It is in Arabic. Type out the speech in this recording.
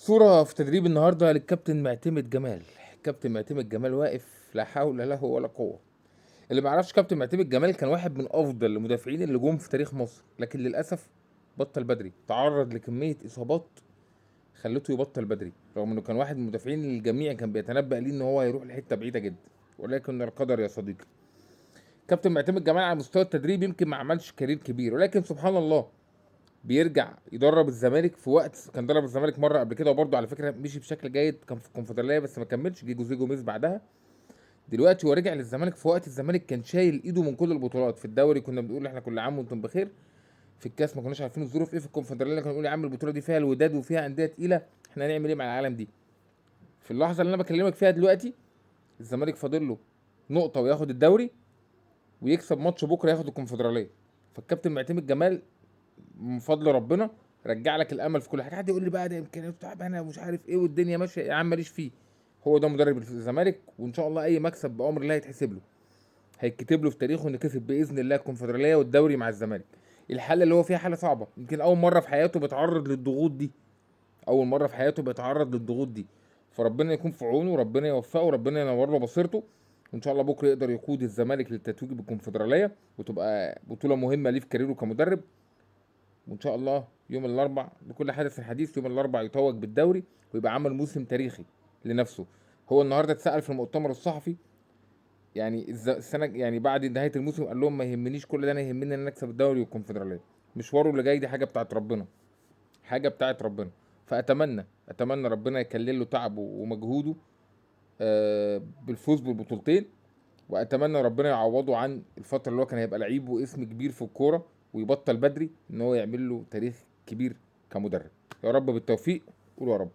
صورة في تدريب النهارده للكابتن معتمد جمال. كابتن معتمد جمال واقف لا حول له ولا قوة. اللي ما يعرفش كابتن معتمد جمال كان واحد من افضل المدافعين اللي جم في تاريخ مصر، لكن للاسف بطل بدري، تعرض لكمية اصابات خلته يبطل بدري، رغم انه كان واحد من المدافعين اللي الجميع كان بيتنبأ ليه ان هو هيروح لحتة بعيدة جدا، ولكن القدر يا صديقي. كابتن معتمد جمال على مستوى التدريب يمكن ما عملش كارير كبير، ولكن سبحان الله بيرجع يدرب الزمالك في وقت كان درب الزمالك مره قبل كده، وبرده على فكره مشي بشكل جيد، كان في الكونفدراليه بس ما كملش، جه جوزيه جوميز بعدها. دلوقتي هو رجع للزمالك في وقت الزمالك كان شايل ايده من كل البطولات. في الدوري كنا بنقول احنا كل عام وانتم بخير، في الكاس ما كناش عارفين الظروف ايه، في الكونفدراليه كنا بنقول يا عم البطوله دي فيها الوداد وفيها انديه تقيله، احنا هنعمل ايه مع العالم دي. في اللحظه اللي انا بكلمك فيها دلوقتي الزمالك فاضل له نقطه وياخد الدوري، ويكسب ماتش بكره ياخد الكونفدراليه. فالكابتن معتمد جمال من فضل ربنا رجع لك الامل في كل حاجه. حد يقول لي بقى ده امكانياته تعبانه ومش عارف ايه والدنيا ماشيه، يا عم ماليش فيه. هو ده مدرب الزمالك، وان شاء الله اي مكسب بامر الله هيتحسب له، هيتكتب له في تاريخه انه كسب باذن الله الكونفدراليه والدوري مع الزمالك. الحاله اللي هو فيها حاله صعبه، يمكن اول مره في حياته بيتعرض للضغوط دي، اول مره في حياته بيتعرض للضغوط دي. فربنا يكون في عونه وربنا يوفقه وربنا ينور له بصيرته، وان شاء الله بكره يقدر يقود الزمالك للتتويج بالكونفدراليه، وتبقى بطوله مهمه ليه في كاريره كمدرب. وان شاء الله يوم الاربع بكل حدث حديث، يوم الاربع يتوج بالدوري ويبقى عمل موسم تاريخي لنفسه. هو النهارده اتسأل في المؤتمر الصحفي، يعني السنه يعني بعد نهايه الموسم قال لهم ما يهمنيش كل ده، انا يهمني ان انا اكسب الدوري والكونفدراليه. مشواره اللي جاي دي حاجه بتاعت ربنا، حاجه بتاعت ربنا. فاتمنى ربنا يكلل له تعبه ومجهوده بالفوز بالبطولتين، واتمنى ربنا يعوضه عن الفتره اللي هو كان هيبقى لعيب واسم كبير في الكوره ويبطل بدري، ان هو يعمل له تاريخ كبير كمدرب. يا رب بالتوفيق، قولوا يا رب.